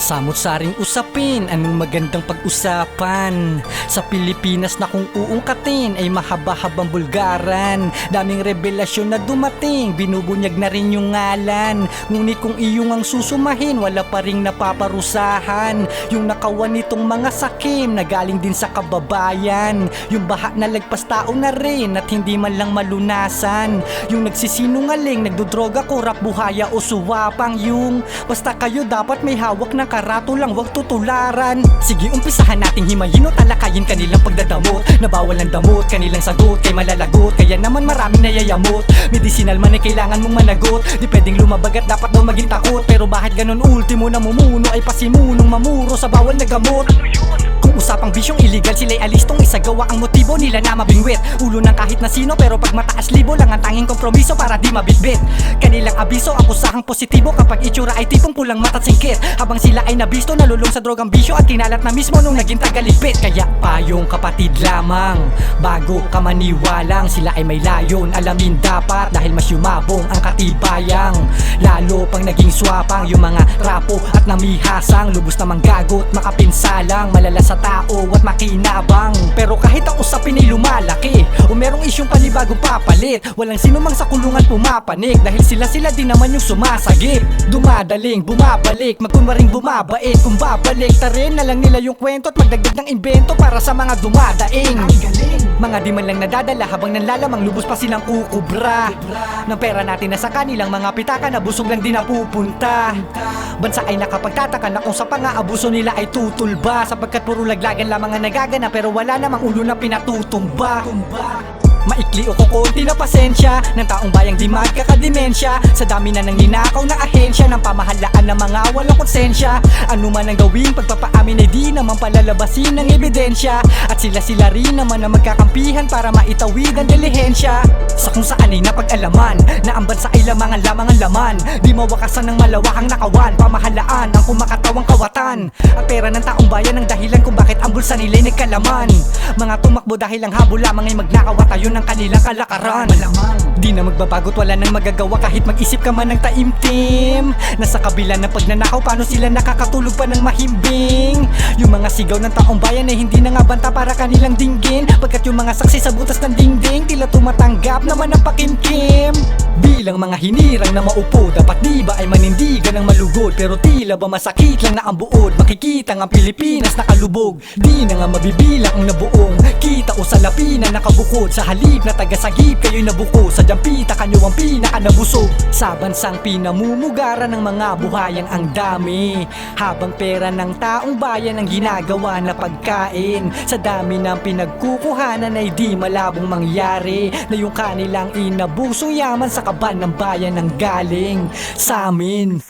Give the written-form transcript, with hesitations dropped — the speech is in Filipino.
Samot-saring usapin, anong magandang pag-usapan? Sa Pilipinas na kung uungkatin ay mahaba-habang bulgaran. Daming revelasyon na dumating, binubunyag na rin yung ngalan. Ngunit kung iyong ang susumahin, wala pa ring napaparusahan. Yung nakawan nitong mga sakim na galing din sa kababayan. Yung baha na lagpas tao na rin at hindi man lang malunasan. Yung nagsisinungaling, nagdodroga, kurap, buhaya o suwapang. Yung basta kayo dapat may hawak ng karato lang, wag tutularan. Sige, umpisahan nating himayin o talakayin kanilang pagdadamot. Nabawal ng damot, kanilang sagot kay malalagot. Kaya naman maraming nayayamot. Medicinal man ay kailangan mong managot. Di pwedeng lumabag at dapat daw maging takot. Pero bakit ganun ultimo na mumuno ay pasimunong mamuro sa bawal na gamot? Kung usapang bisyong illegal, sila'y alistong isagawa ang motibo nila na mabingwit. Ulo ng kahit na sino pero pag mataas libo lang ang tanging kompromiso para di mabitbit. Kanilang abiso ang kusahang positibo kapag itsura ay tipong pulang mata't singkit. Habang sila ay nabisto, nalulong sa drogang bisyo at kinalat na mismo nung naging tagaligpit. Kaya payong kapatid lamang, bago ka maniwalang sila ay may layon. Alamin dapat dahil mas yumabong ang katibayang. Lalo pang naging swapang yung mga rapo at namihasang. Lubos na manggagot, makapinsalang, malala sa tao at makinabang. Pero kahit ang usapin ay lumalaki o merong isyong panibagong papalit, walang sinumang sa kulungan pumapanik. Dahil sila din naman yung sumasagip. Dumadaling, bumabalik, magkunwaring bumabait. Kung babalik, tarin na lang nila yung kwento at magdagdag ng invento para sa mga dumadaing. Mga di man lang nadadala habang nanlalamang lubos pa silang kukubra ng pera natin na sa kanilang mga pitaka na busog lang din napupunta. Bansa ay nakapagtataka na kung sa pang-aabuso nila ay tutulba, sapagkat puro laglagan lamang ang nagagana pero wala namang ulo na pinatutumba. Maikli o kukunti na pasensya ng taong bayang di magkakadimensya sa dami na ng ninakaw na ahensya ng pamahalaan ng mga walang konsensya. Ano man ang gawing pagpapaamin ay di naman palalabasin ng ebidensya. At sila rin naman ang magkakampihan para maitawid ang dilihensya. Sa kung saan ay napag-alaman na ang bansa ay lamang ang laman. Di mawakasan ng malawakang nakawan, pamahalaan ang kumakatawang kawatan. At pera ng taong bayan ang dahilan kung bakit ang bulsa nila'y nagkalaman. Mga tumakbo dahil ang habol lamang ay magnakaw at ayun ng kanilang kalakaran. Malamang di na magbabago't wala nang magagawa kahit mag-isip ka man ng taimtim. Nasa kabila ng pagnanakaw, paano sila nakakatulog pa ng mahimbing? Yung mga sigaw ng taong bayan ay hindi na nga banta para kanilang dinggin, pagkat yung mga saksi sa butas ng dingding tila tumatanggap naman ng pakimkim. Bilang mga hinirang na maupo, dapat di ba ay manindigan ng malugod? Pero tila ba masakit lang na ang buod? Makikita ang Pilipinas nakalubog, di na nga mabibilang ang nabuong kita o salapi na nakabukod. Sa halip na tagasagip kayo'y nabuko, sa jampita kanyo ang pinakanabusog. Sa bansang pinamumugaran ng mga buhayang ang dami, habang pera ng taong bayan ang ginagawa na pagkain. Sa dami ng pinagkukuhanan ay di malabong mangyari na yung kanilang inabusong yaman sa kaban ng bayan ang galing sa amin.